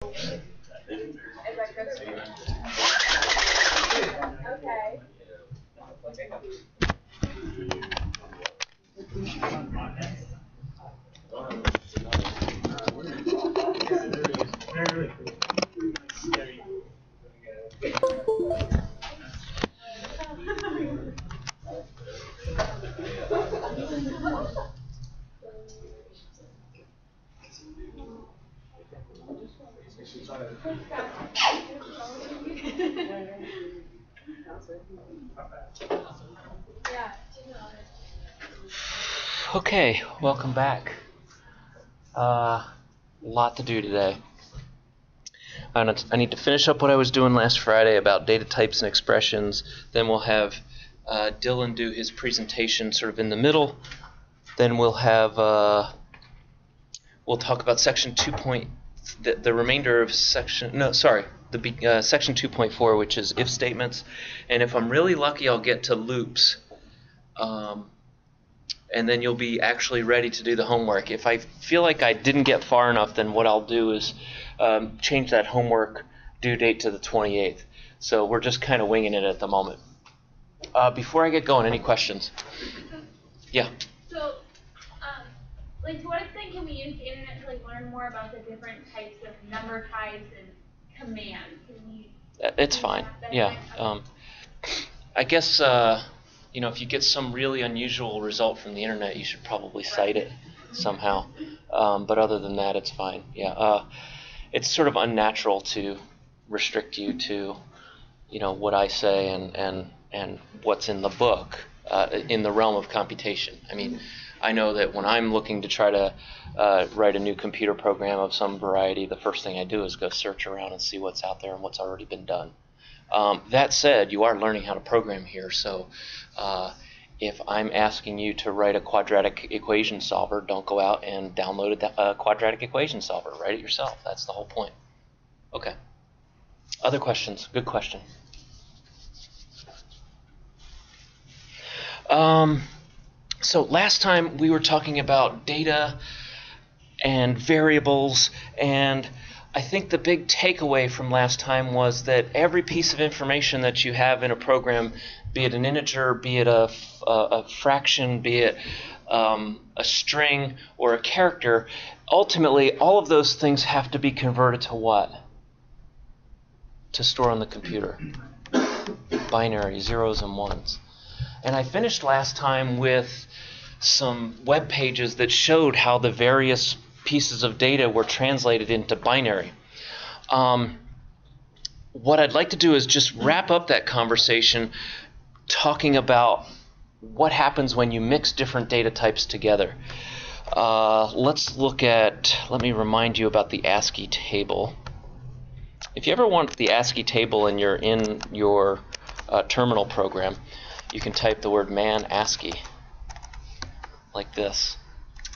Okay. Okay, welcome back. Lot to do today. I need to finish up what I was doing last Friday about data types and expressions. Then we'll have Dylan do his presentation sort of in the middle. Then we'll have we'll talk about section 2. The remainder of section section 2.4, which is if statements. And if I'm really lucky, I'll get to loops. And then you'll be actually ready to do the homework. If I feel like I didn't get far enough, then what I'll do is change that homework due date to the 28th. So we're just kind of winging it at the moment. Before I get going, any questions? Yeah. So, like, to what extent can we use the internet to learn more about the different types of number types and commands? It's fine. Yeah. I guess if you get some really unusual result from the internet, you should probably cite it somehow. But other than that, it's fine. Yeah. It's sort of unnatural to restrict you to, what I say and what's in the book in the realm of computation. I mean, I know that when I'm looking to try to write a new computer program of some variety, the first thing I do is go search around and see what's out there and what's already been done. That said, you are learning how to program here, so if I'm asking you to write a quadratic equation solver, don't go out and download a quadratic equation solver. Write it yourself. That's the whole point. Okay. Other questions? Good question. So last time we were talking about data and variables, and I think the big takeaway from last time was that every piece of information that you have in a program, be it an integer, be it a fraction, be it a string or a character, ultimately all of those things have to be converted to what? To store on the computer. Binary, zeros and ones. And I finished last time with some web pages that showed how the various pieces of data were translated into binary. What I'd like to do is just wrap up that conversation talking about what happens when you mix different data types together. Let me remind you about the ASCII table. If you ever want the ASCII table and you're in your terminal program, you can type the word man ASCII like this.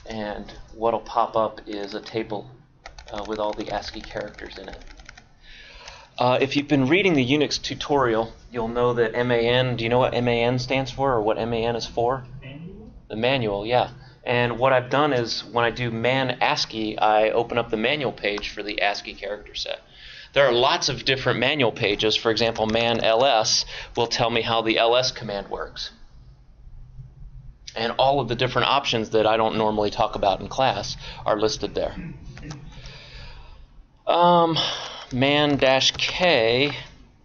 And what'll pop up is a table with all the ASCII characters in it. If you've been reading the Unix tutorial, you'll know that MAN, do you know what MAN stands for or what MAN is for? Manual? The manual, yeah. And what I've done is when I do man ASCII, I open up the manual page for the ASCII character set. There are lots of different manual pages. For example, man ls will tell me how the ls command works. And all of the different options that I don't normally talk about in class are listed there. Man-K,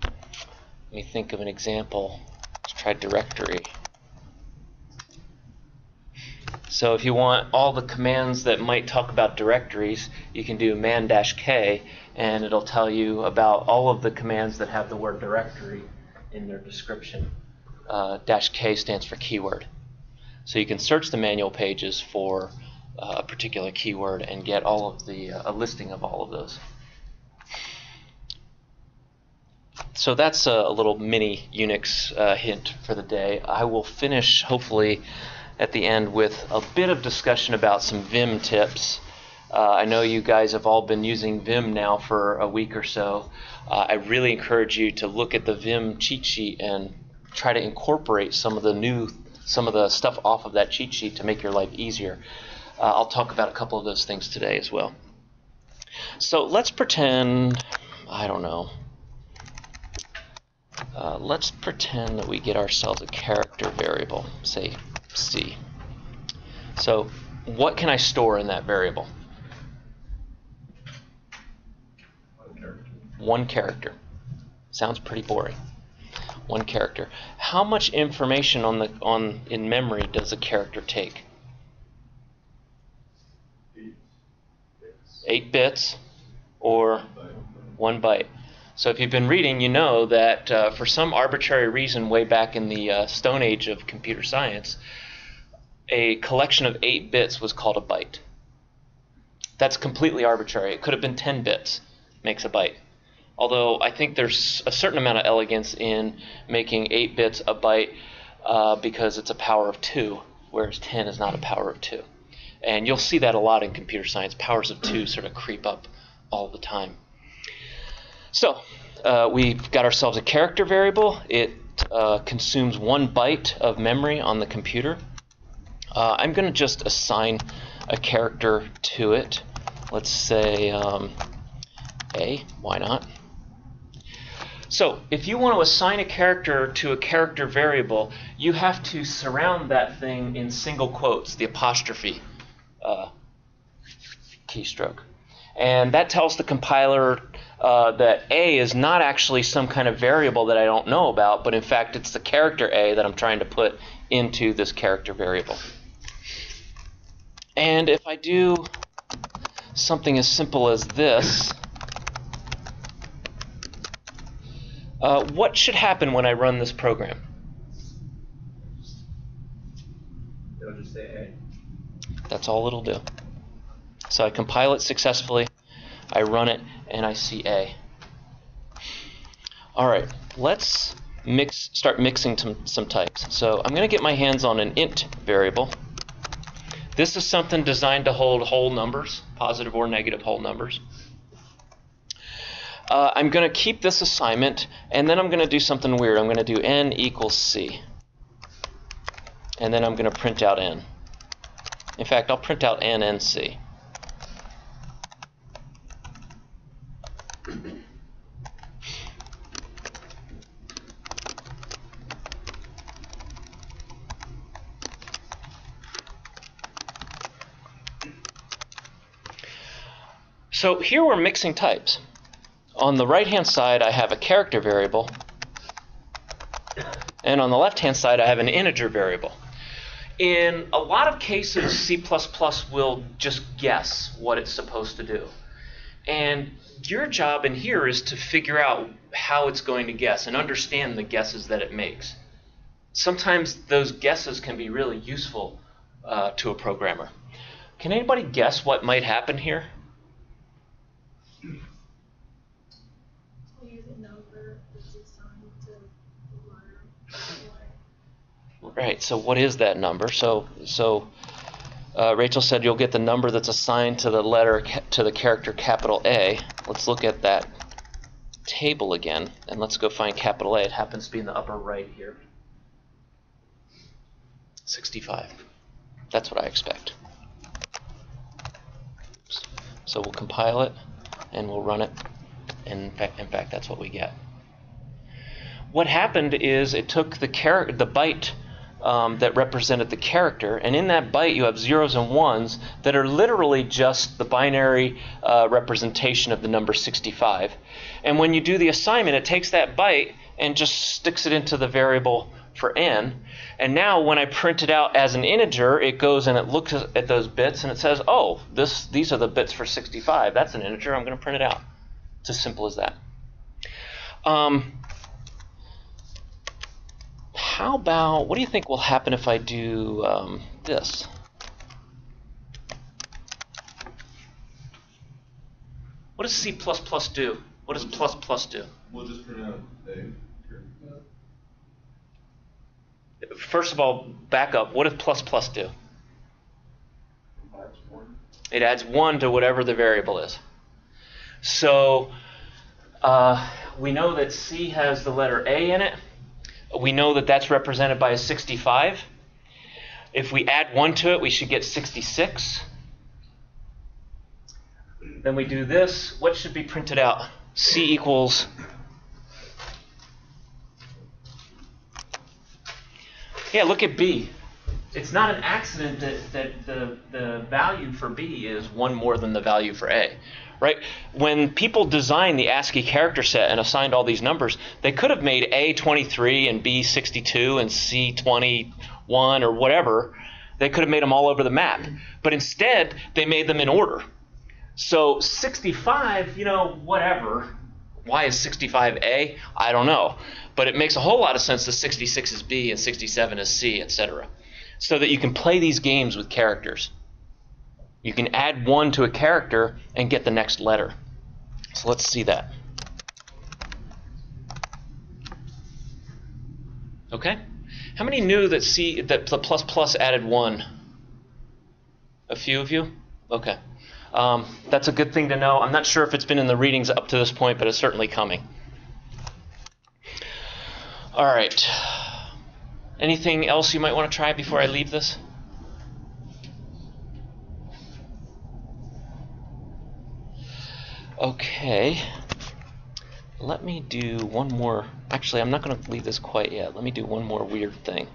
let me think of an example. Let's try directory. So if you want all the commands that might talk about directories, you can do man-K, and it'll tell you about all of the commands that have the word directory in their description. -K stands for keyword. So you can search the manual pages for a particular keyword and get all of a listing of all of those. So that's a little mini Unix hint for the day. I will finish, hopefully, at the end with a bit of discussion about some Vim tips. I know you guys have all been using Vim now for a week or so. I really encourage you to look at the Vim cheat sheet and try to incorporate some of the stuff off of that cheat sheet to make your life easier. I'll talk about a couple of those things today as well. So let's pretend, I don't know, let's pretend that we get ourselves a character variable, say C. So what can I store in that variable? One character. Sounds pretty boring. One character. How much information in memory does a character take? 8 bits or 1 byte. So if you've been reading, you know that for some arbitrary reason way back in the Stone Age of computer science, a collection of 8 bits was called a byte. That's completely arbitrary. It could have been 10 bits makes a byte. Although I think there's a certain amount of elegance in making 8 bits a byte because it's a power of 2, whereas 10 is not a power of 2. And you'll see that a lot in computer science. Powers of 2 sort of creep up all the time. So we've got ourselves a character variable. It consumes 1 byte of memory on the computer. I'm going to just assign a character to it. Let's say A. Why not? So if you want to assign a character to a character variable, you have to surround that thing in single quotes, the apostrophe keystroke. And that tells the compiler that A is not actually some kind of variable that I don't know about, but in fact it's the character A that I'm trying to put into this character variable. And if I do something as simple as this, what should happen when I run this program? It'll just say A. That's all it'll do. So I compile it successfully, I run it, and I see A. All right, let's start mixing some types. So I'm going to get my hands on an int variable. This is something designed to hold whole numbers, positive or negative whole numbers. I'm going to keep this assignment, and then I'm going to do something weird. I'm going to do n equals c. And then I'm going to print out n. In fact, I'll print out n and c. So here we're mixing types. On the right-hand side, I have a character variable. And on the left-hand side, I have an integer variable. In a lot of cases, C++ will just guess what it's supposed to do. And your job in here is to figure out how it's going to guess and understand the guesses that it makes. Sometimes those guesses can be really useful to a programmer. Can anybody guess what might happen here? Right, so what is that number? So Rachel said you'll get the number that's assigned to the character capital A. Let's look at that table again, and let's go find capital A. It happens to be in the upper right here. 65. That's what I expect. So we'll compile it, and we'll run it, and in fact that's what we get. What happened is it took the byte that represented the character, and in that byte you have zeros and ones that are literally just the binary representation of the number 65. And when you do the assignment, it takes that byte and just sticks it into the variable for n. And now when I print it out as an integer, it goes and it looks at those bits and it says, oh, these are the bits for 65. That's an integer. I'm going to print it out. It's as simple as that. How about, what do you think will happen if I do this? What does C++ do? What does ++ do? We'll just print out A. First of all, back up. What does ++ do? It adds 1 to whatever the variable is. So we know that C has the letter A in it. We know that that's represented by a 65. If we add 1 to it, we should get 66. Then we do this. What should be printed out? C equals. Yeah, look at B. It's not an accident that the value for B is one more than the value for A, right? When people designed the ASCII character set and assigned all these numbers, they could have made A 23 and B 62 and C 21 or whatever. They could have made them all over the map. But instead, they made them in order. So 65, whatever. Why is 65 A? I don't know. But it makes a whole lot of sense that 66 is B and 67 is C, etc. So that you can play these games with characters. You can add 1 to a character and get the next letter. So let's see that. Okay? How many knew that the plus plus added 1? A few of you? Okay. That's a good thing to know. I'm not sure if it's been in the readings up to this point, but it's certainly coming. All right. Anything else you might want to try before I leave this? Okay. Let me do one more. Actually, I'm not going to leave this quite yet. Let me do one more weird thing.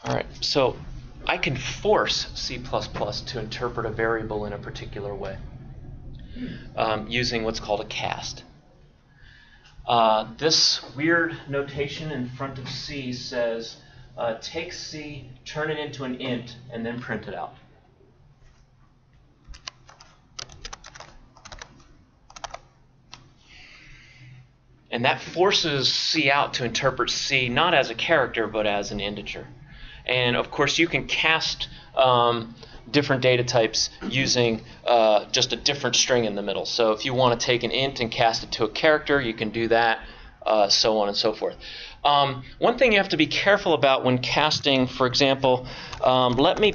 All right, so I can force C++ to interpret a variable in a particular way using what's called a cast. This weird notation in front of C says, take C, turn it into an int, and then print it out. And that forces C out to interpret C not as a character, but as an integer. And of course, you can cast different data types using just a different string in the middle. So if you want to take an int and cast it to a character, you can do that, so on and so forth. One thing you have to be careful about when casting, for example, let me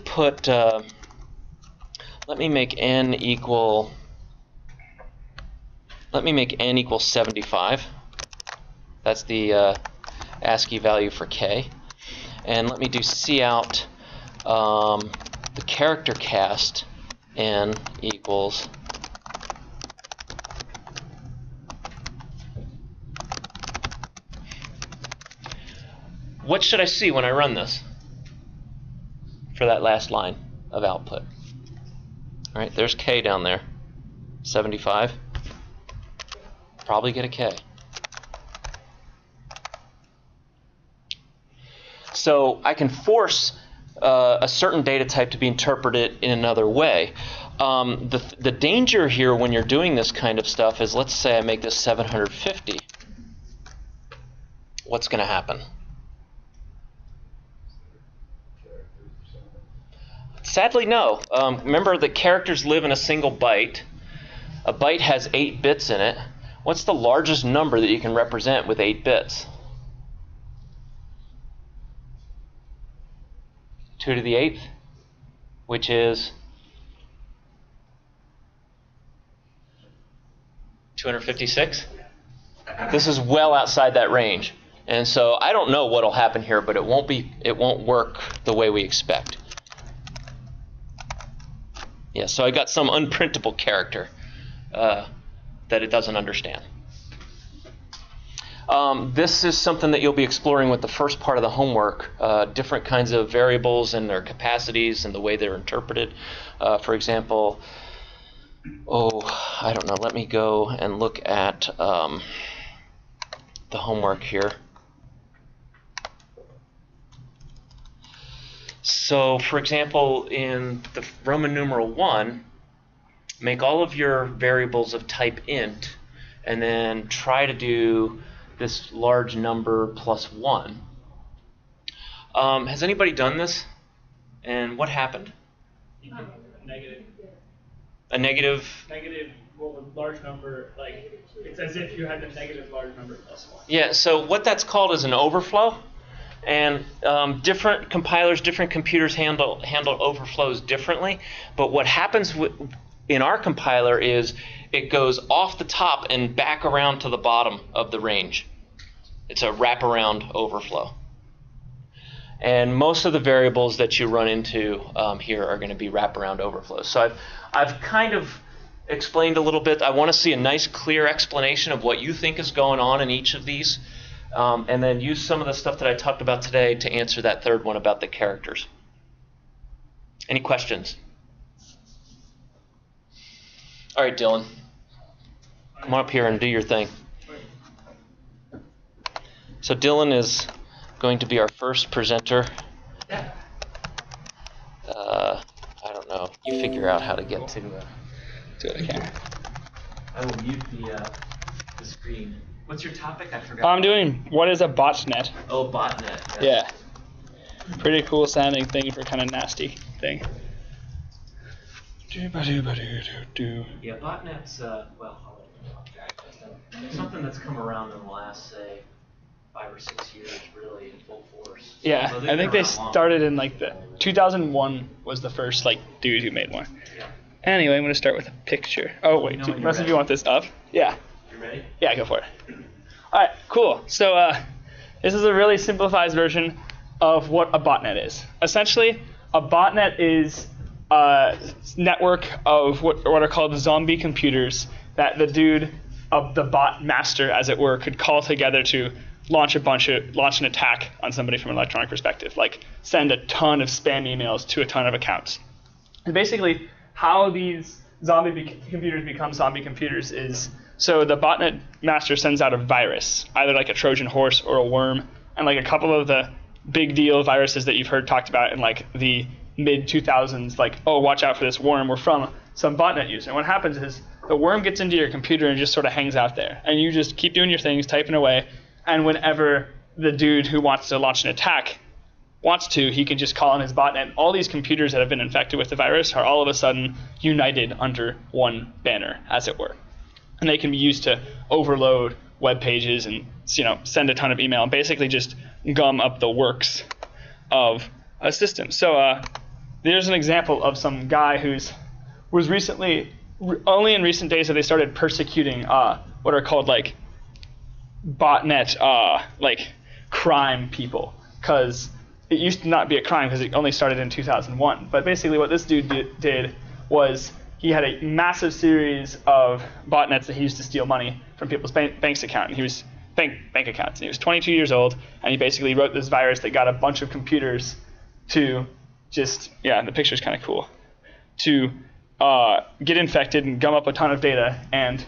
make n equal 75. That's the ASCII value for k. And let me do cout the character cast n equals what should I see when I run this for that last line of output? All right, there's k down there, 75. Probably get a k. So I can force a certain data type to be interpreted in another way. The danger here when you're doing this kind of stuff is, let's say I make this 750. What's going to happen? Sadly, no. Remember that characters live in a single byte. A byte has 8 bits in it. What's the largest number that you can represent with 8 bits? 2 to the 8th, which is 256. This is well outside that range. And so I don't know what'll happen here, but it won't work the way we expect. Yeah, so I got some unprintable character that it doesn't understand. This is something that you'll be exploring with the first part of the homework, different kinds of variables and their capacities and the way they're interpreted. For example, I don't know, let me go and look at the homework here. So, for example, in the Roman numeral 1, make all of your variables of type int, and then try to do this large number plus 1. Has anybody done this? And what happened? Negative. A negative? Negative, well, a large number, like, it's as if you had a negative large number plus 1. Yeah, so what that's called is an overflow. And different compilers, different computers handle overflows differently. But what happens in our compiler is it goes off the top and back around to the bottom of the range. It's a wraparound overflow. And most of the variables that you run into here are going to be wraparound overflows. So I've kind of explained a little bit. I want to see a nice, clear explanation of what you think is going on in each of these. And then use some of the stuff that I talked about today to answer that third one about the characters. Any questions? All right, Dylan. Come on up here and do your thing. So Dylan is going to be our first presenter. I don't know. You figure out how to get to it. Okay. I will mute the screen. What's your topic? I forgot. I'm doing what is a botnet. Oh, botnet. Yeah. Pretty cool sounding thing for kind of nasty thing. Yeah, botnet's something that's come around in the last, say, 5 or 6 years, really in full force. Yeah, So I think they started in like the 2001 was the first like dude who made one. Yeah. Anyway, I'm gonna start with a picture. Oh wait, unless if you want this up. Yeah. You ready? Yeah, go for it. All right, cool. So this is a really simplified version of what a botnet is. Essentially, a botnet is a network of what are called zombie computers that the dude of the bot master, as it were, could call together to launch an attack on somebody from an electronic perspective, like send a ton of spam emails to a ton of accounts. And basically, how these zombie computers become zombie computers is, so the botnet master sends out a virus, either like a Trojan horse or a worm, and like a couple of the big deal viruses that you've heard talked about in like the mid 2000s, like, oh, watch out for this worm, were from some botnet user. And what happens is the worm gets into your computer and just sort of hangs out there, and you just keep doing your things, typing away, and whenever the dude who wants to launch an attack wants to, he can just call on his botnet. All these computers that have been infected with the virus are all of a sudden united under one banner, as it were. And they can be used to overload web pages and send a ton of email and basically just gum up the works of a system. So there's an example of some guy was recently, only in recent days have they started persecuting what are called like botnet like crime people, because it used to not be a crime because it only started in 2001. But basically what this dude did was he had a massive series of botnets that he used to steal money from people's bank's account. And he was bank accounts. And he was 22 years old, and he basically wrote this virus that got a bunch of computers to just, the picture's kind of cool, to get infected and gum up a ton of data and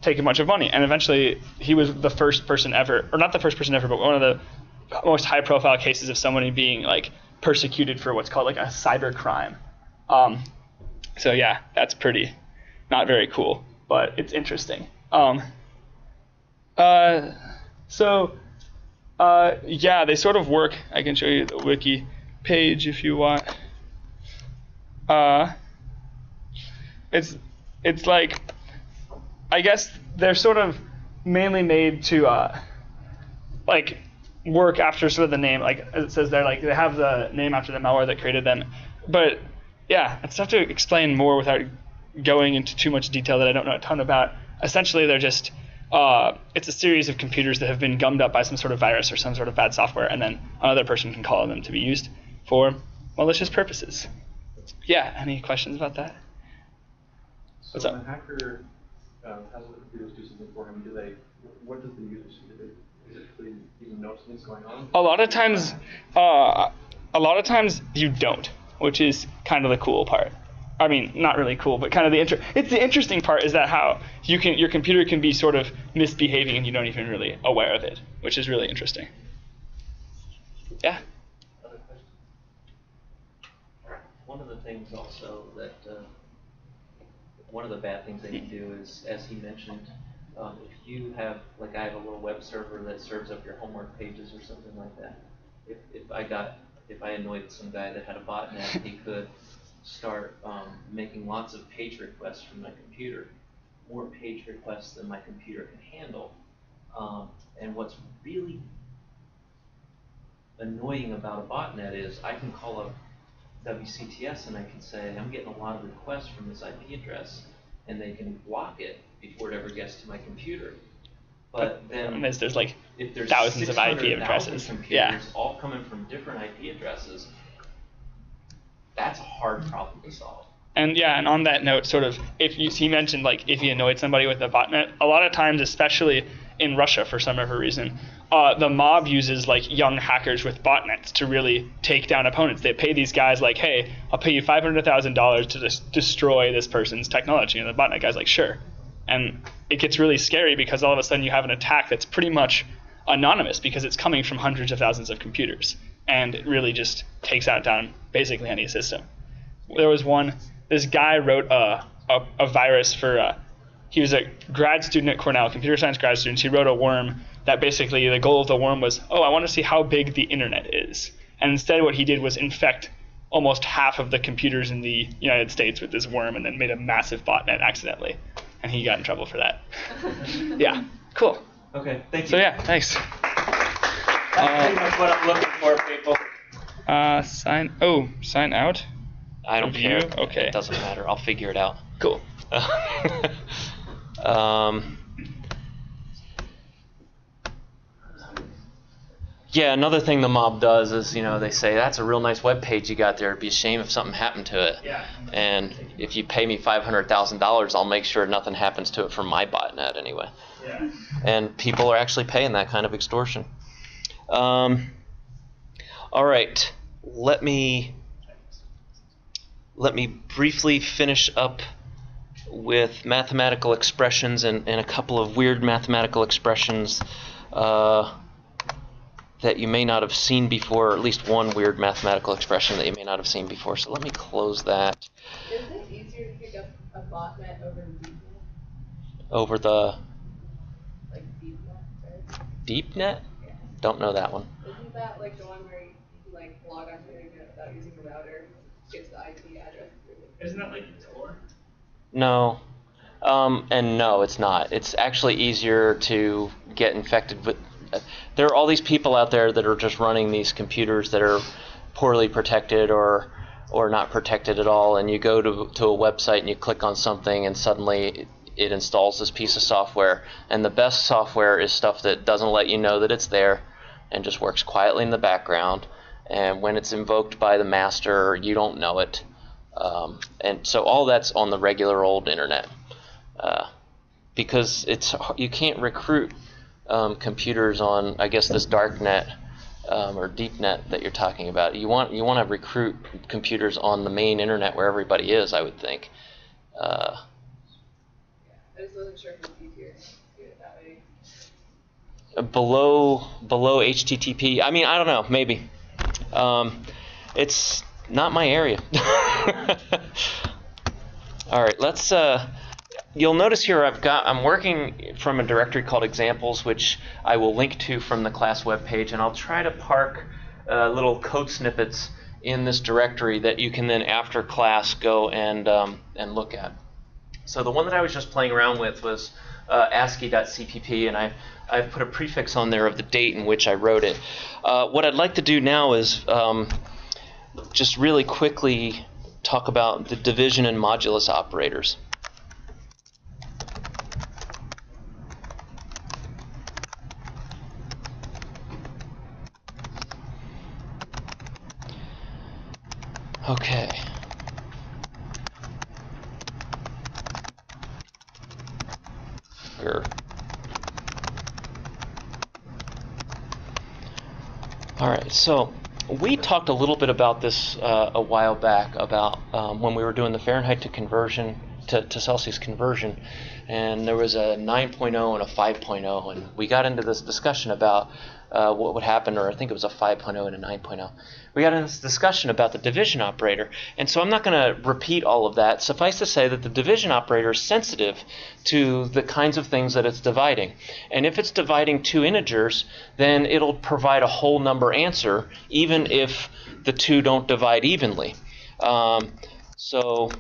take a bunch of money. And eventually he was the first person ever, or not the first person ever, but one of the most high-profile cases of somebody being like persecuted for what's called like a cyber crime. So yeah, that's pretty not very cool, but it's interesting. They sort of work. I can show you the wiki page if you want. It's like, I guess they're sort of mainly made to like work after sort of the name, like it says there, like they have the name after the malware that created them. But yeah, it's tough to explain more without going into too much detail that I don't know a ton about. Essentially, they're just it's a series of computers that have been gummed up by some sort of virus or some sort of bad software, and then another person can call on them to be used for malicious purposes. Yeah, any questions about that? What's so up? when a hacker has the computers do something for him, what does the user see? Is it really even notice what's going on? A lot of times you don't, which is kind of the cool part. I mean, not really cool, but kind of it's the interesting part is that how your computer can be sort of misbehaving and you don't even really aware of it, which is really interesting. Yeah. Other questions? One of the things also that one of the bad things they can do is, as he mentioned, if you have, like I have a little web server that serves up your homework pages or something like that. If I annoyed some guy that had a botnet, he could start making lots of page requests from my computer, more page requests than my computer can handle. And what's really annoying about a botnet is I can call up WCTS and I can say, I'm getting a lot of requests from this IP address, and they can block it before it ever gets to my computer. But then there's like if there's thousands of IP 600,000 addresses. computers Yeah. all coming from different IP addresses, that's a hard problem to solve. And yeah, and on that note, sort of, if you mentioned like if you annoyed somebody with a botnet, a lot of times, especially in Russia for some other reason, the mob uses like young hackers with botnets to really take down opponents. They pay these guys like, hey, I'll pay you $500,000 to destroy this person's technology, and the botnet guy's like, sure. And it gets really scary because all of a sudden you have an attack that's pretty much anonymous because it's coming from hundreds of thousands of computers, and it really just takes out down basically any system. There was this guy wrote a virus for, he was a grad student at Cornell, computer science grad student. He wrote a worm that basically the goal of the worm was, I want to see how big the internet is. And instead what he did was infect almost half of the computers in the United States with this worm and then made a massive botnet accidentally. And he got in trouble for that. Yeah, cool. Okay, thank you. So yeah, thanks. That's pretty much what I'm looking for, people. Sign out? I don't Review? care. Okay. It doesn't matter. I'll figure it out. Cool. Yeah, another thing the mob does is, they say, that's a real nice web page you got there. It'd be a shame if something happened to it. Yeah. And if you pay me $500,000, I'll make sure nothing happens to it from my botnet anyway. Yeah. And people are actually paying that kind of extortion. All right, let me briefly finish up with mathematical expressions and a couple of weird mathematical expressions that you may not have seen before, or at least one weird mathematical expression that you may not have seen before. So let me close that. Is it easier to pick up a botnet over deepnet? Over the Like deepnet, right? DeepNet? Yeah. Don't know that one. Isn't that like the one where you like log onto the internet without using a router, gets the IP address through it? Isn't that like Tor? No. And no, it's not. It's actually easier to get infected with. There are all these people out there that are just running these computers that are poorly protected or not protected at all, and you go to a website and you click on something and suddenly it installs this piece of software. And the best software is stuff that doesn't let you know that it's there and just works quietly in the background. And when it's invoked by the master, you don't know it. And so all that's on the regular old internet. Because you can't recruit computers on, I guess, this dark net or deep net that you're talking about. You want to recruit computers on the main internet where everybody is, I would think. I just wasn't sure if it was easier to do it that way. Below HTTP, I mean, I don't know, maybe. It's not my area. All right, let's. You'll notice here I'm working from a directory called examples, which I will link to from the class webpage, and I'll try to park little code snippets in this directory that you can then after class go and look at. So the one that I was just playing around with was ascii.cpp, and I've put a prefix on there of the date in which I wrote it. What I'd like to do now is just really quickly talk about the division and modulus operators. Okay. All right, so we talked a little bit about this a while back about when we were doing the Fahrenheit to Celsius conversion, and there was a 9.0 and a 5.0, and we got into this discussion about what would happen, or I think it was a 5.0 and a 9.0. We got into this discussion about the division operator, and so I'm not going to repeat all of that. Suffice to say that the division operator is sensitive to the kinds of things that it's dividing. And if it's dividing two integers, then it'll provide a whole number answer, even if the two don't divide evenly. So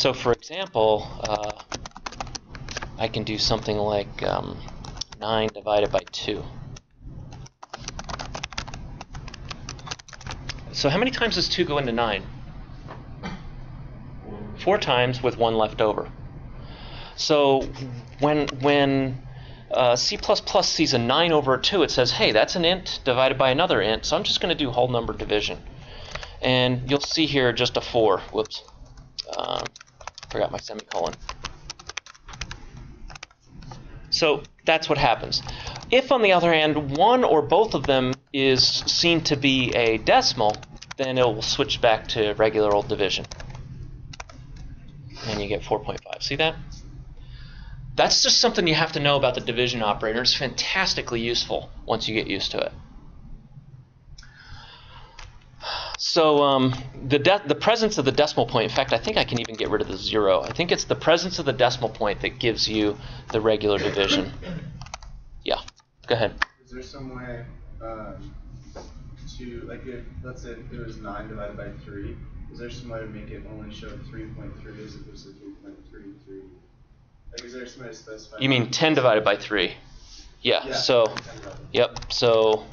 So for example, I can do something like 9 divided by 2. So how many times does 2 go into 9? 4 times with 1 left over. So when C++ sees a 9 over a 2, it says, hey, that's an int divided by another int, so I'm just going to do whole number division. And you'll see here just a 4. Whoops. Forgot my semicolon. So that's what happens. If, on the other hand, one or both of them is seen to be a decimal, then it will switch back to regular old division. And you get 4.5. See that? That's just something you have to know about the division operator. It's fantastically useful once you get used to it. So the presence of the decimal point, in fact, I think I can even get rid of the 0. I think it's the presence of the decimal point that gives you the regular division. Yeah, go ahead. Is there some way to, like, if, let's say if there was 9 divided by 3, is there some way to make it only show 3.3 as opposed to 3.33? Like, is there some way to specify? You mean 10 divided by 3? Yeah, so, yep, so,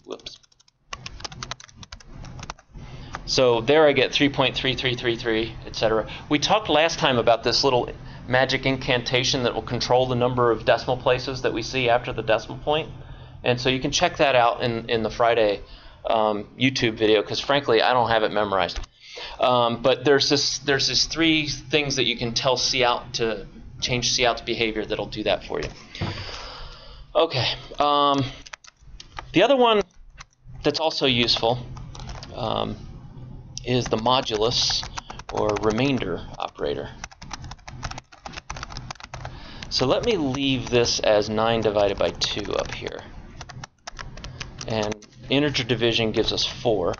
whoops. So there I get 3.3333, etc. We talked last time about this little magic incantation that will control the number of decimal places that we see after the decimal point. And so you can check that out in the Friday YouTube video, because frankly, I don't have it memorized. But there's this 3 things that you can tell cout to change cout's behavior that'll do that for you. Okay. The other one that's also useful is the modulus, or remainder operator. So let me leave this as 9 divided by 2 up here. And integer division gives us 4.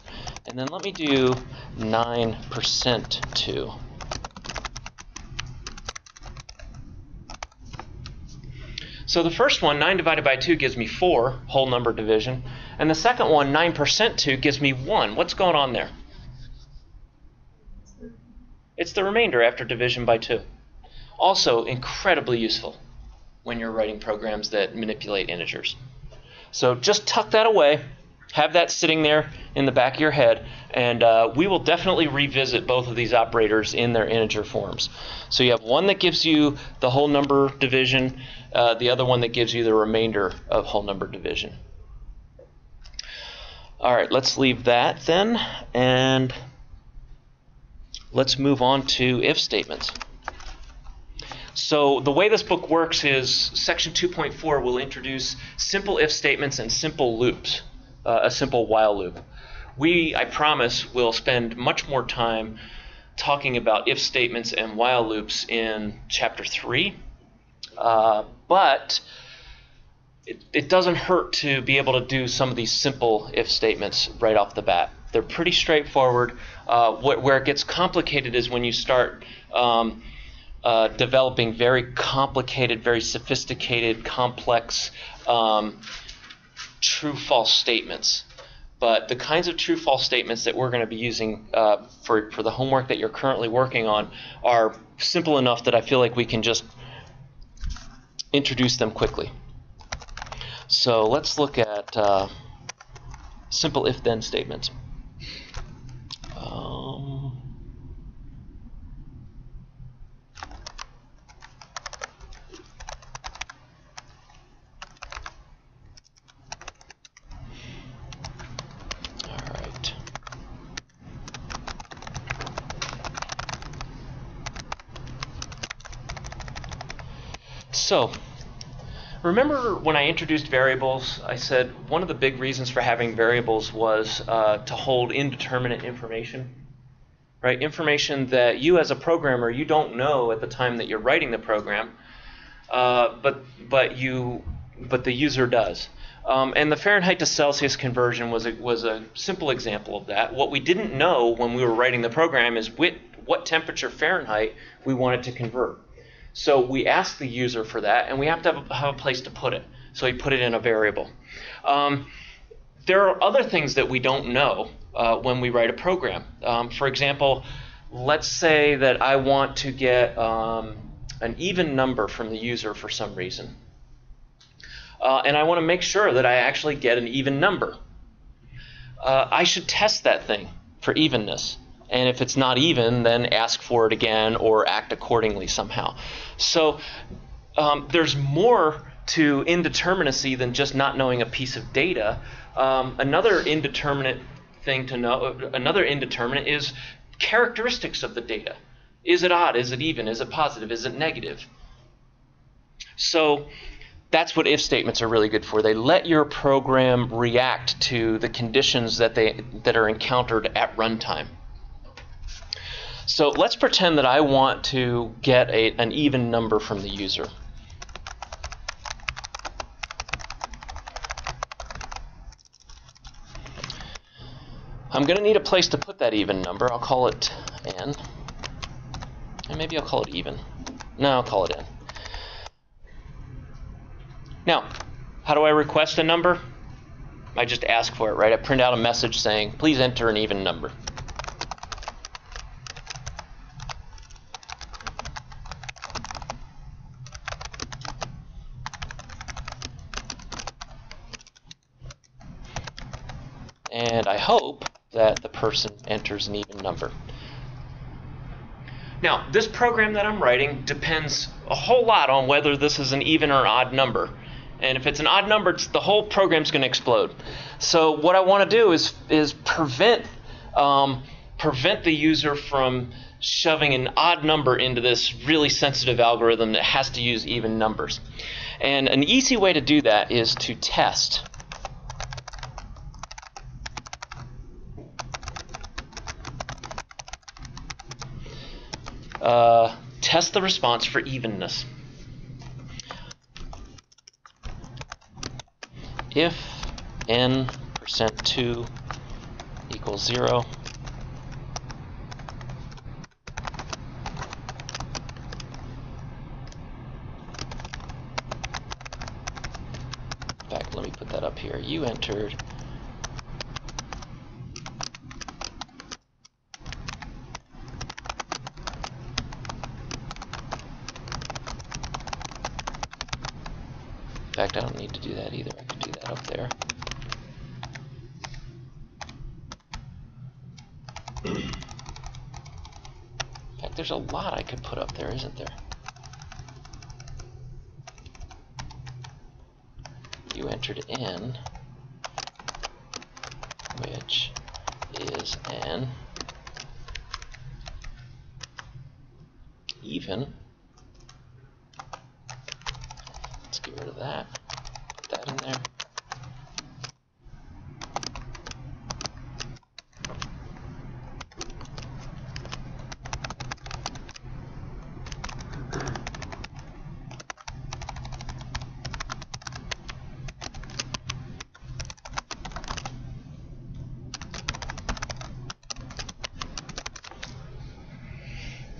And then let me do 9% 2. So the first one, 9 divided by 2, gives me 4, whole number division. And the second one, 9% 2, gives me 1. What's going on there? It's the remainder after division by 2. Also incredibly useful when you're writing programs that manipulate integers. So just tuck that away, have that sitting there in the back of your head, and we will definitely revisit both of these operators in their integer forms. So you have one that gives you the whole number division, the other one that gives you the remainder of whole number division. All right, let's leave that then, and let's move on to if statements. So the way this book works is section 2.4 will introduce simple if statements and simple loops, a simple while loop. We, I promise, will spend much more time talking about if statements and while loops in chapter 3, but it doesn't hurt to be able to do some of these simple if statements right off the bat. They're pretty straightforward. Where it gets complicated is when you start developing very complicated, very sophisticated, complex true-false statements. But the kinds of true-false statements that we're going to be using for the homework that you're currently working on are simple enough that I feel like we can just introduce them quickly. So let's look at simple if-then statements. So, remember when I introduced variables, I said one of the big reasons for having variables was to hold indeterminate information, right? Information that you as a programmer, you don't know at the time that you're writing the program, but the user does. And the Fahrenheit to Celsius conversion was a simple example of that. What we didn't know when we were writing the program is what temperature Fahrenheit we wanted to convert. So we ask the user for that, and we have to have a place to put it. So we put it in a variable. there are other things that we don't know when we write a program. For example, let's say that I want to get an even number from the user for some reason. And I want to make sure that I actually get an even number. I should test that thing for evenness. And if it's not even, then ask for it again or act accordingly somehow. So there's more to indeterminacy than just not knowing a piece of data. Another indeterminate thing to know, another indeterminate is characteristics of the data. Is it odd? Is it even? Is it positive? Is it negative? So that's what if statements are really good for. They let your program react to the conditions that are encountered at runtime. So let's pretend that I want to get an even number from the user. I'm going to need a place to put that even number. I'll call it n. And maybe I'll call it even. No, I'll call it n. Now, how do I request a number? I just ask for it, right? I print out a message saying, please enter an even number. And I hope that the person enters an even number. Now, this program that I'm writing depends a whole lot on whether this is an even or odd number. And if it's an odd number, the whole program's going to explode. So what I want to do is prevent the user from shoving an odd number into this really sensitive algorithm that has to use even numbers. And an easy way to do that is to test. Test the response for evenness. If n%2 equals 0, in fact, let me put that up here. You entered in fact, I don't need to do that either. I could do that up there. In fact, there's a lot I could put up there, isn't there? You entered n, which is n even. Get rid of that, put that in there.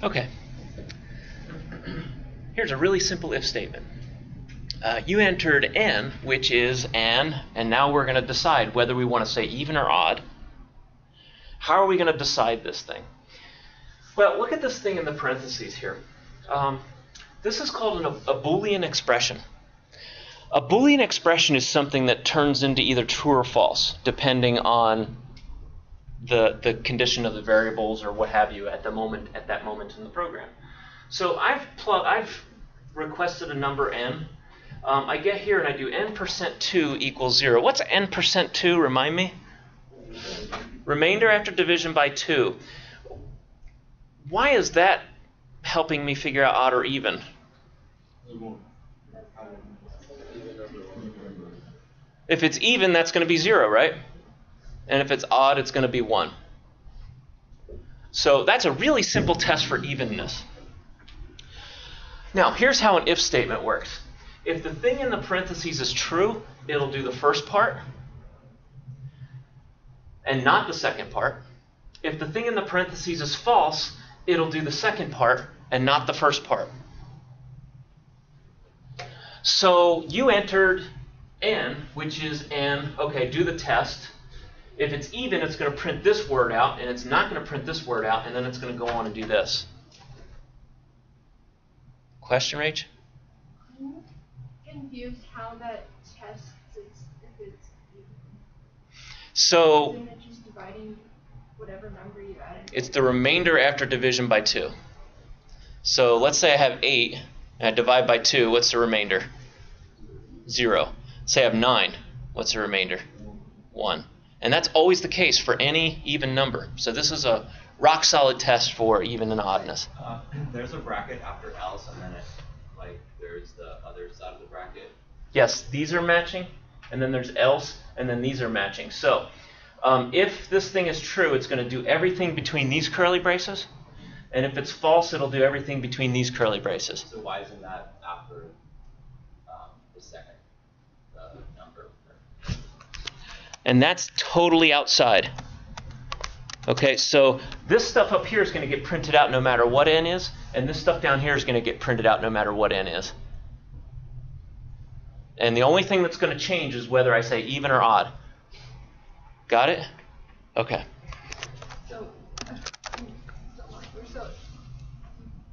Okay. Here's a really simple if statement. You entered n, which is n, and now we're going to decide whether we want to say even or odd. How are we going to decide this thing? Well, look at this thing in the parentheses here. This is called a Boolean expression. A Boolean expression is something that turns into either true or false, depending on the condition of the variables or what have you at that moment in the program. So I've requested a number n. I get here and I do n%2 equals 0. What's n%2? Remind me? Remainder after division by 2. Why is that helping me figure out odd or even? If it's even, that's going to be 0, right? And if it's odd, it's going to be 1. So that's a really simple test for evenness. Now, here's how an if statement works. If the thing in the parentheses is true, it'll do the first part and not the second part. If the thing in the parentheses is false, it'll do the second part and not the first part. So you entered n, which is n, okay, do the test. If it's even, it's going to print this word out, and it's not going to print this word out, and then it's going to go on and do this. Question, Rach? I'm confused how that tests if it's even. So Isn't it just dividing whatever number you added? it's the remainder after division by 2. So let's say I have 8, and I divide by 2. What's the remainder? 0. Say I have 9. What's the remainder? 1. And that's always the case for any even number. So this is a rock solid test for even and oddness. There's a bracket after else, and then there's the other side of the bracket. Yes, these are matching, and then there's else, and then these are matching. So if this thing is true, it's going to do everything between these curly braces. And if it's false, it'll do everything between these curly braces. So why isn't that after the second number? And that's totally outside. Okay, so this stuff up here is going to get printed out no matter what n is, and this stuff down here is going to get printed out no matter what n is. And the only thing that's going to change is whether I say even or odd. Got it? Okay. So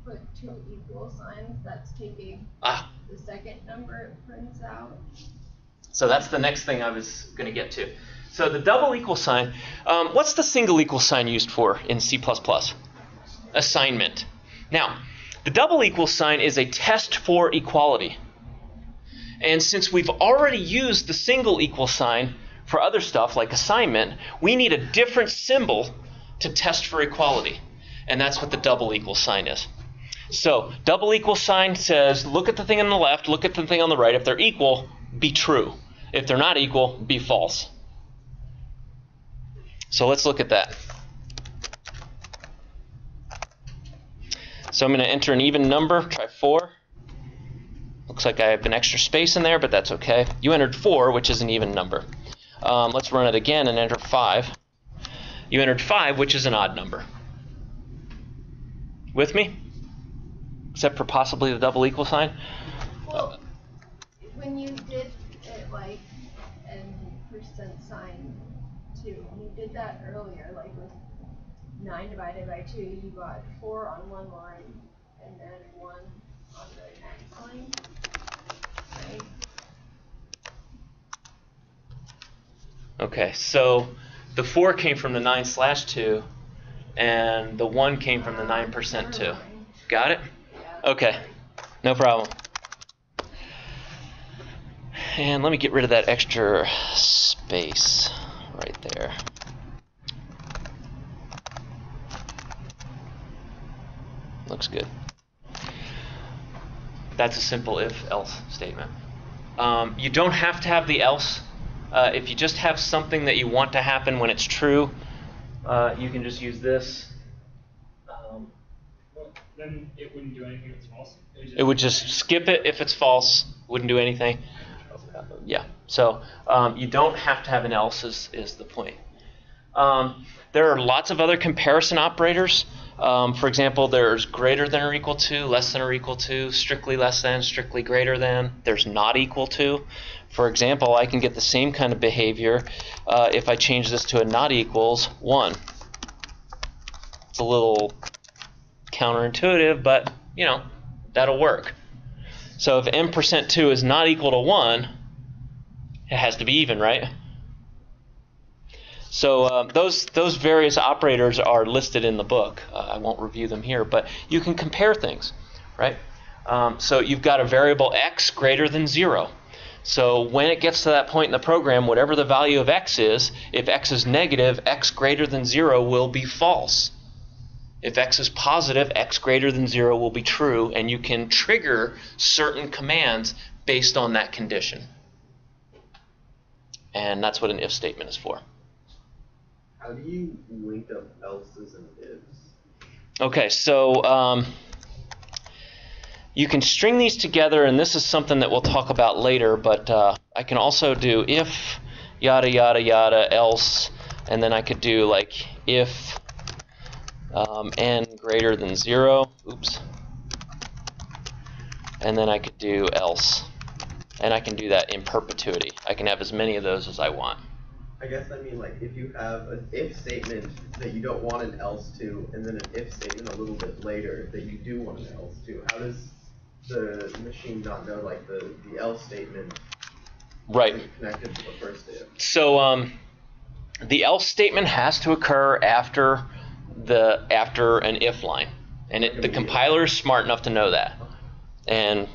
put 2 equal signs, that's taking the second number it prints out. So that's the next thing I was going to get to. So the double equal sign, what's the single equal sign used for in C++? Assignment. Now, the double equal sign is a test for equality. And since we've already used the single equal sign for other stuff like assignment, we need a different symbol to test for equality. And that's what the double equal sign is. So double equal sign says, look at the thing on the left, look at the thing on the right. If they're equal, be true. If they're not equal, be false. So let's look at that. So I'm going to enter an even number, try 4. Looks like I have an extra space in there, but that's okay. You entered 4, which is an even number. Let's run it again and enter 5. You entered 5, which is an odd number. With me? Except for possibly the double equal sign? Well, when you did it like and percent sign 2, when you did that earlier, like with 9 divided by 2, you got 4 on one line and then 1 on the next line, right? Okay, so the 4 came from the 9/2, and the 1 came from the 9% 2. Got it? Yeah. Okay, no problem. And let me get rid of that extra space right there. Looks good. That's a simple if-else statement. You don't have to have the else. If you just have something that you want to happen when it's true, you can just use this. Well, then it wouldn't do anything if it's false. It would just skip it if it's false. Wouldn't do anything. Yeah. So you don't have to have an else is the point. There are lots of other comparison operators. For example, there's greater than or equal to, less than or equal to, strictly less than, strictly greater than. There's not equal to. For example, I can get the same kind of behavior if I change this to a not equals 1. It's a little counterintuitive, but you know, that'll work. So if n% 2 is not equal to 1, it has to be even, right? So those various operators are listed in the book. I won't review them here, but you can compare things, right? So you've got a variable x greater than 0. So when it gets to that point in the program, whatever the value of x is, if x is negative, x greater than 0 will be false. If x is positive, x greater than 0 will be true, and you can trigger certain commands based on that condition. And that's what an if statement is for. How do you link up else's and ifs? Okay, so you can string these together, and this is something that we'll talk about later, but I can also do if, yada, yada, yada, else, and then I could do like if n greater than 0, oops, and then I could do else, And I can do that in perpetuity. I can have as many of those as I want. I guess I mean, like, if you have an if statement that you don't want an else to, and then an if statement a little bit later that you do want an else to, how does the machine not know, like, the else statement Right. is connected to the first if? So the else statement has to occur after an if line, and the compiler is smart enough to know that. And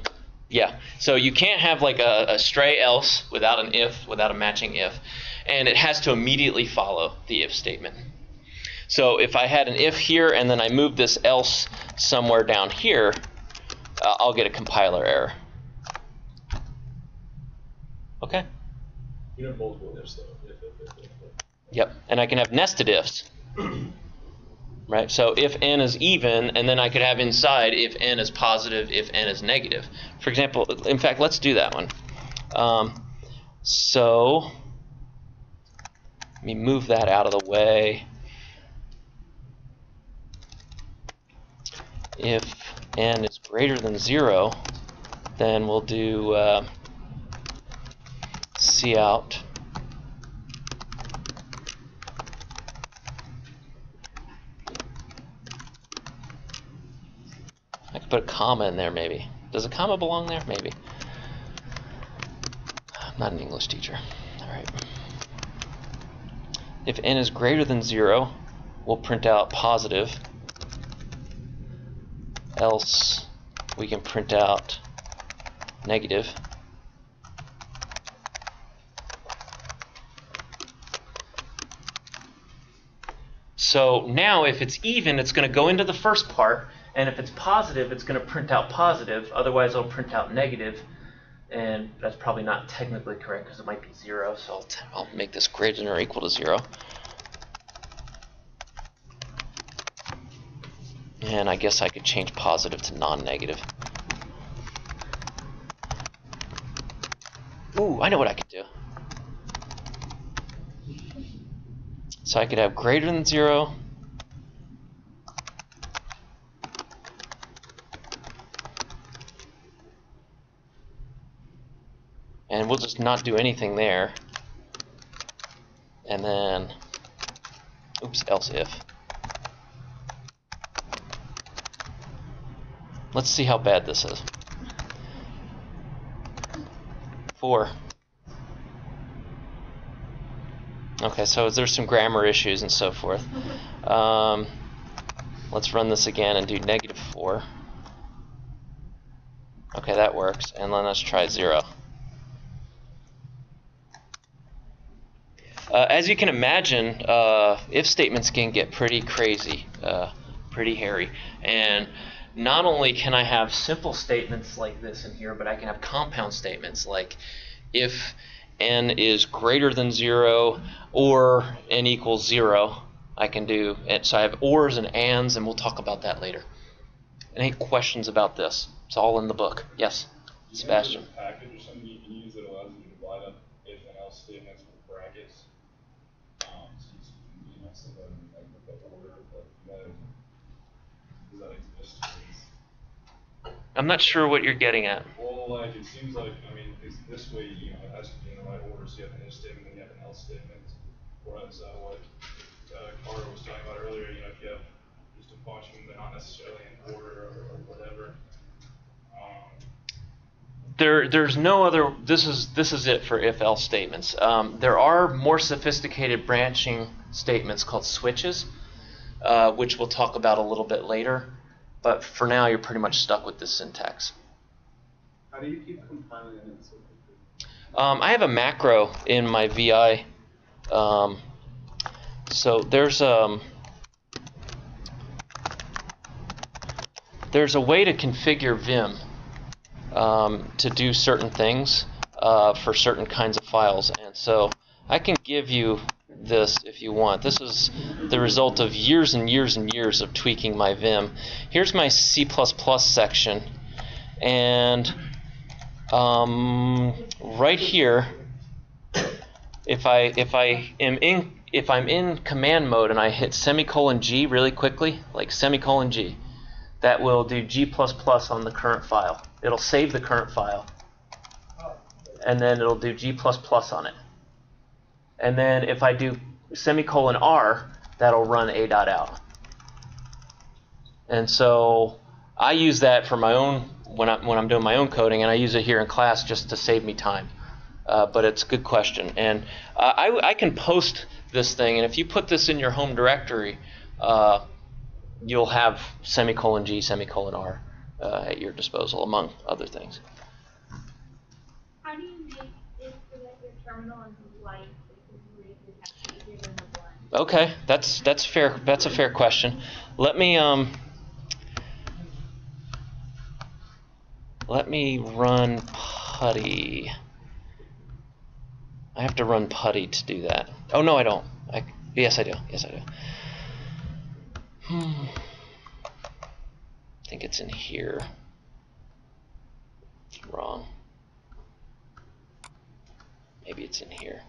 yeah, so you can't have like a stray else without an if, without a matching if, and it has to immediately follow the if statement. So if I had an if here and then I move this else somewhere down here, I'll get a compiler error. Okay. You have multiple ifs though. If. Yep, and I can have nested ifs. Right, so if n is even, and then I could have inside if n is positive, if n is negative. For example, in fact, let's do that one. So let me move that out of the way. If n is greater than 0, then we'll do cout. I could put a comma in there, maybe. Does a comma belong there? Maybe. I'm not an English teacher. All right. If n is greater than 0, we'll print out positive. Else, we can print out negative. So now, if it's even, it's going to go into the first part. And if it's positive, it's going to print out positive. Otherwise, it'll print out negative. And that's probably not technically correct because it might be 0. So I'll make this greater than or equal to 0. And I guess I could change positive to non-negative. Ooh, I know what I could do. So I could have greater than 0. And we'll just not do anything there. And then, oops, else if. Let's see how bad this is. 4. Okay, so there's some grammar issues and so forth. Let's run this again and do -4. Okay, that works. And then let's try 0. As you can imagine, if statements can get pretty crazy, pretty hairy. And not only can I have simple statements like this in here, but I can have compound statements like if n is greater than 0 or n equals 0. I can do it. So I have ors and ands, and we'll talk about that later. Any questions about this? It's all in the book. Yes, Sebastian. Do you have a package or something you can use that allows you to divide up if and else statements with brackets? So you know, so that like with the order, but does that exist? I'm not sure what you're getting at. Well, like it seems like, I mean, it's this way, you know, it has to be in the right order. So you have an if statement, then you have an else statement. Whereas what Carter was talking about earlier, you know, if you have just a bunch of them, they're not necessarily in order or whatever. There's no other. This is it for if-else statements. There are more sophisticated branching statements called switches, which we'll talk about a little bit later. But for now, you're pretty much stuck with this syntax. How do you keep compiling it so quickly? I have a macro in my VI. So there's a way to configure Vim to do certain things for certain kinds of files, and so I can give you this if you want. This is the result of years and years and years of tweaking my Vim. Here's my C++ section, and right here, if I'm in command mode and I hit ;G really quickly, like ;G, that will do G++ on the current file. It'll save the current file. and then it'll do G++ on it. And then if I do semicolon R, that'll run a.out. And so I use that for my own, when I'm doing my own coding, and I use it here in class just to save me time. But it's a good question. And I can post this thing, and if you put this in your home directory, you'll have semicolon G, semicolon R at your disposal, among other things. How do you make it so that your terminal is light? Okay, that's fair. That's a fair question. Let me run putty. I have to run putty to do that. Oh no, I don't. Yes, I do. Yes, I do. I think it's in here. Wrong. Maybe it's in here.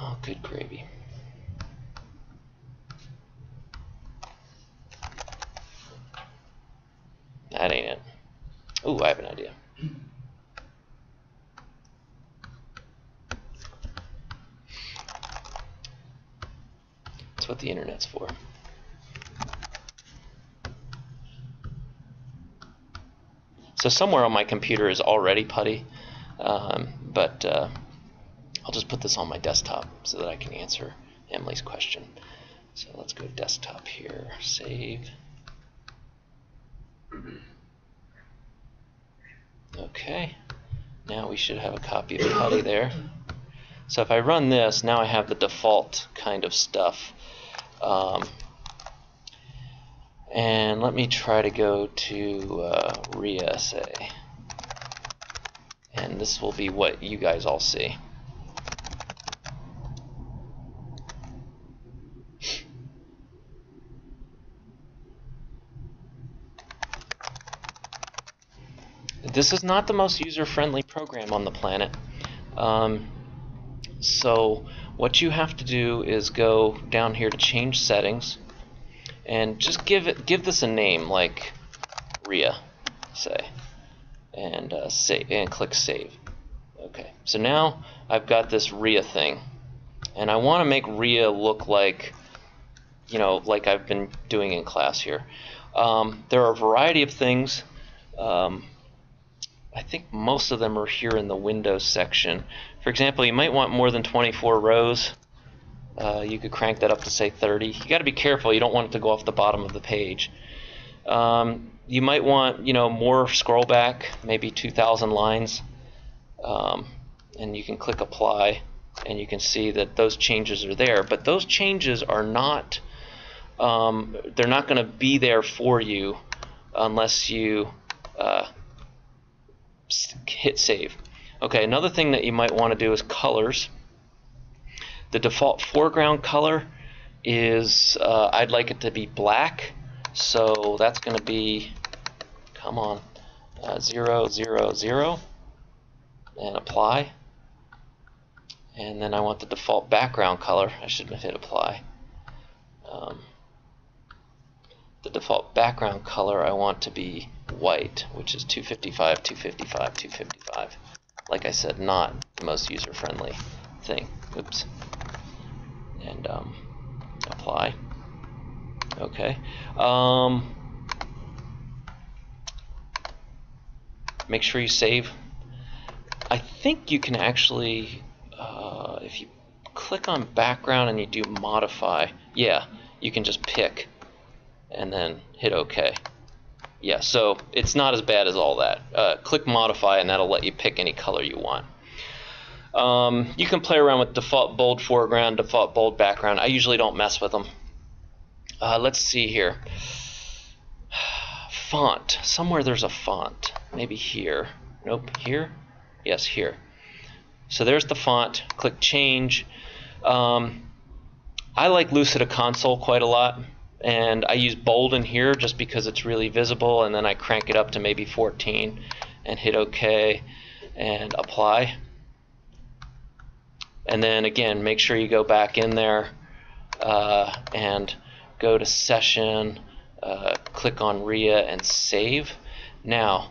Oh, good gravy. That ain't it. Ooh, I have an idea. That's what the internet's for. So somewhere on my computer is already putty, but I'll just put this on my desktop so that I can answer Emily's question. So let's go desktop here, save. Okay, now we should have a copy of putty there. So if I run this, now I have the default kind of stuff. And let me try to go to re-ascii. And this will be what you guys all see. This is not the most user-friendly program on the planet. So what you have to do is go down here to change settings and just give this a name, like RIA, say, and click save. Okay, so now I've got this RIA thing, and I want to make RIA look like, like I've been doing in class here. There are a variety of things. I think most of them are here in the Windows section. For example, you might want more than 24 rows. You could crank that up to, say, 30. You got to be careful. You don't want it to go off the bottom of the page. You might want, more scroll back, maybe 2,000 lines. And you can click apply, and you can see that those changes are there. But those changes are not, they're not going to be there for you unless you hit save. Okay, another thing that you might want to do is colors. The default foreground color is, I'd like it to be black, so that's going to be, 0, 0, 0, and apply. And then I want the default background color. I shouldn't have hit apply. The default background color I want to be white, which is 255, 255, 255. Like I said, not the most user-friendly thing. Oops. And apply. Okay. Make sure you save. I think you can actually, if you click on background and you do modify, yeah, you can just pick and then hit OK. Yeah, so it's not as bad as all that. Click modify and that'll let you pick any color you want. You can play around with default bold foreground, default bold background. I usually don't mess with them. Let's see here. Font. Somewhere there's a font. Maybe here. Nope, here? Yes, here. So there's the font. Click change. I like Lucida Console quite a lot. And I use bold in here just because it's really visible, and then I crank it up to maybe 14 and hit OK and apply. And then again, make sure you go back in there and go to session click on RIA and save. Now,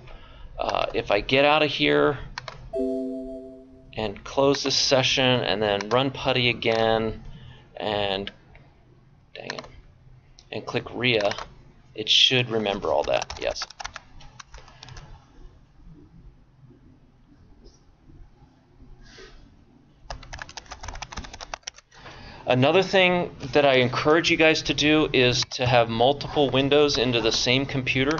if I get out of here and close this session and then run putty again and dang it, and click RIA, it should remember all that. Yes. Another thing that I encourage you guys to do is to have multiple windows into the same computer.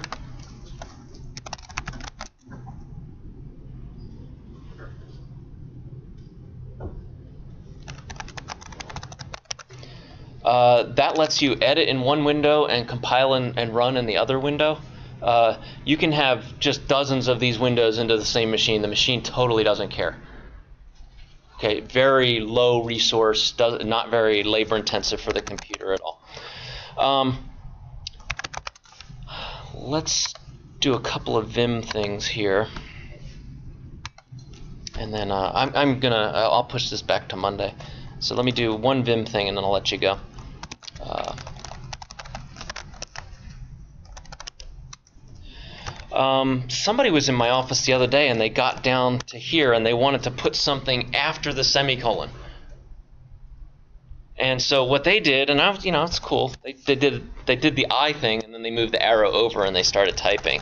That lets you edit in one window and compile and run in the other window. You can have just dozens of these windows into the same machine. The machine totally doesn't care. Okay, very low resource, not very labor intensive for the computer at all. Let's do a couple of Vim things here, and then I'll push this back to Monday. So let me do one Vim thing, and then I'll let you go. Somebody was in my office the other day and they got down to here and they wanted to put something after the semicolon. And so what they did, and it's cool. They did the I thing and then they moved the arrow over and they started typing.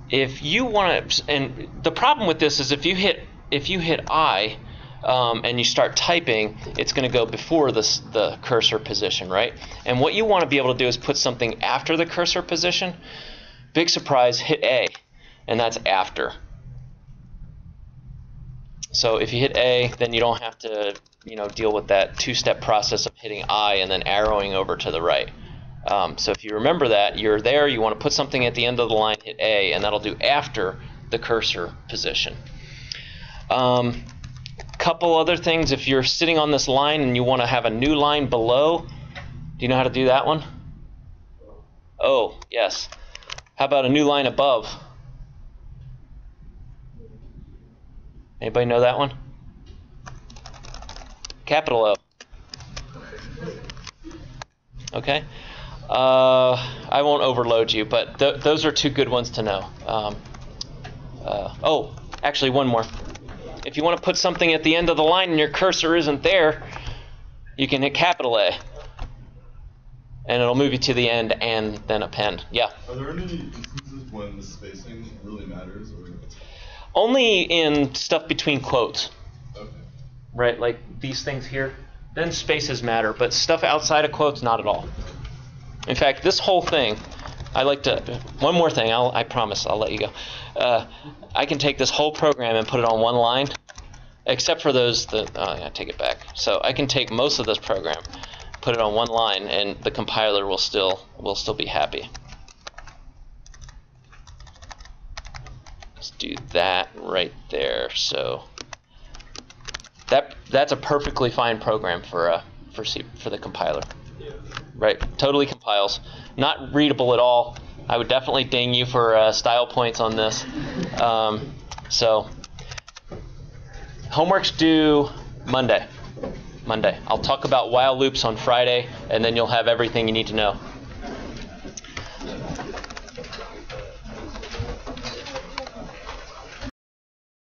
If you want to, and the problem with this is if you hit I and you start typing, it's going to go before the cursor position, right? And what you want to be able to do is put something after the cursor position. Big surprise, hit A, and that's after. So if you hit A, then you don't have to deal with that two-step process of hitting I and then arrowing over to the right. So if you remember that, you're there, you want to put something at the end of the line, hit A, and that'll do after the cursor position. Couple other things, if you're sitting on this line and you want to have a new line below, do you know how to do that one? Oh, yes. How about a new line above? Anybody know that one? Capital O. Okay. I won't overload you, but those are two good ones to know. Oh, actually one more. If you want to put something at the end of the line and your cursor isn't there, you can hit capital A. And it'll move you to the end and then append. Yeah? Are there any instances when the spacing really matters? Or? Only in stuff between quotes. Okay. Right, like these things here. Then spaces matter, but stuff outside of quotes, not at all. In fact, this whole thing, one more thing, I promise I'll let you go. I can take this whole program and put it on one line, except for I take it back. So I can take most of this program, put it on one line, and the compiler will still be happy. Let's do that right there. So that's a perfectly fine program for the compiler. Right, totally compiles. Not readable at all. I would definitely ding you for style points on this. So homework's due Monday. I'll talk about while loops on Friday, and then you'll have everything you need to know.